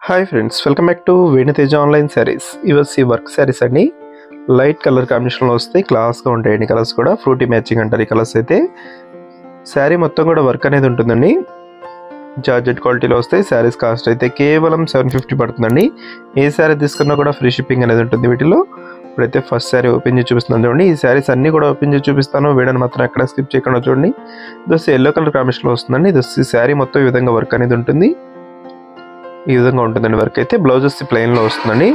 Hi friends, welcome back to Venu Teja online sarees. ఇవన్నీ work sarees అండి. Light colour కాంబినేషన్లో వస్తాయి, క్లాస్గా ఉంటాయండి. కలర్స్ కూడా ఫ్రూటీ మ్యాచింగ్ అంటారు. ఈ కలర్స్ అయితే శారీ మొత్తం కూడా వర్క్ అనేది ఉంటుందండి. జార్జెట్ క్వాలిటీలో వస్తాయి. శారీస్ కాస్ట్ అయితే కేవలం 750 పడుతుందండి. ఏ శారీ తీసుకున్నా కూడా ఫ్రీ షిప్పింగ్ అనేది ఉంటుంది వీటిలో. ఇప్పుడైతే ఫస్ట్ శారీ ఓపెన్ చేసి చూపిస్తున్నాను చూడండి. ఈ శారీస్ అన్నీ కూడా ఓపెన్ చేసి చూపిస్తాను. వీడియోని మాత్రం ఎక్కడ స్కిప్ చేయకుండా చూడండి. ఇది ఎల్లో కలర్ కాంబినేషన్లో వస్తుందండి. ఇది శారీ మొత్తం ఈ విధంగా వర్క్ అనేది ఉంటుంది. ఈ విధంగా ఉంటుందండి వర్క్ అయితే. బ్లౌజ్ వచ్చి ప్లెయిన్లో వస్తుందండి.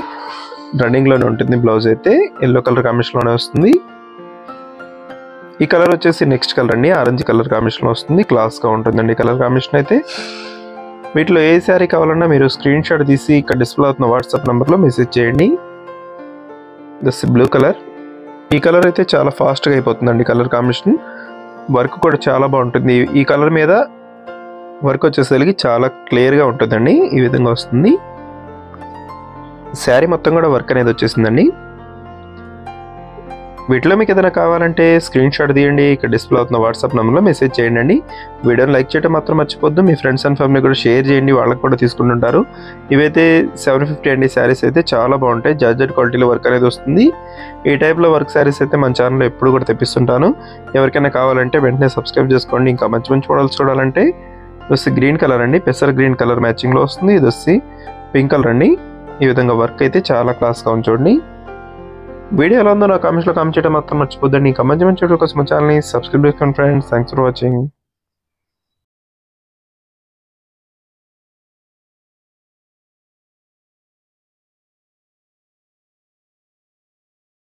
రన్నింగ్లోనే ఉంటుంది బ్లౌజ్ అయితే. ఎల్లో కలర్ కాంబినేషన్లోనే వస్తుంది. ఈ కలర్ వచ్చేసి నెక్స్ట్ కలర్ అండి. ఆరెంజ్ కలర్ కాంబినేషన్లో వస్తుంది. క్లాస్గా ఉంటుందండి కలర్ కాంబినేషన్ అయితే. వీటిలో ఏ శారీ కావాలన్నా మీరు స్క్రీన్ షాట్ తీసి ఇక్కడ డిస్ప్లే అవుతున్న వాట్సాప్ నెంబర్లో మెసేజ్ చేయండి. This blue colour. ఈ కలర్ అయితే చాలా ఫాస్ట్గా అయిపోతుందండి కలర్ కాంబినేషన్. వర్క్ కూడా చాలా బాగుంటుంది. ఈ కలర్ మీద వర్క్ వచ్చేసరికి చాలా క్లియర్గా ఉంటుందండి. ఈ విధంగా వస్తుంది. శారీ మొత్తం కూడా వర్క్ అనేది వచ్చేసిందండి. వీటిలో మీకు ఏదైనా కావాలంటే స్క్రీన్ షాట్ తీయండి. ఇక్కడ డిస్ప్లే అవుతున్న వాట్సాప్ నెంబర్లో మెసేజ్ చేయండి అండి. వీడియోని లైక్ చేయడం మాత్రం మర్చిపోద్దు. మీ ఫ్రెండ్స్ అండ్ ఫ్యామిలీ కూడా షేర్ చేయండి, వాళ్ళకి కూడా తీసుకుంటుంటారు. ఇవైతే 750 అండి. శారీస్ అయితే చాలా బాగుంటాయి. జార్జెట్ క్వాలిటీలో వర్క్ అనేది వస్తుంది. ఈ టైప్లో వర్క్ శారీస్ అయితే మన ఛానల్లో ఎప్పుడు కూడా తెప్పిస్తుంటాను. ఎవరికైనా కావాలంటే వెంటనే సబ్స్క్రైబ్ చేసుకోండి. ఇంకా మంచి మంచి మోడల్స్ చూడాలంటే ఇది గ్రీన్ కలర్ అండి. పెసర్ గ్రీన్ కలర్ మ్యాచింగ్లో వస్తుంది. ఇది వచ్చి పింక్ కలర్ అండి. ఈ విధంగా వర్క్ అయితే చాలా క్లాస్గా ఉంది చూడండి. వీడియో ఎలా ఉందో నా కామెంట్స్లో కామెంట్ చేయడం మాత్రం మర్చిపోద్దండి. ఇంకా మంచి మంచి వీడియో కోసం మా ఛానల్ని సబ్స్క్రైబ్ చేసుకోండి ఫ్రెండ్స్. Thanks for watching.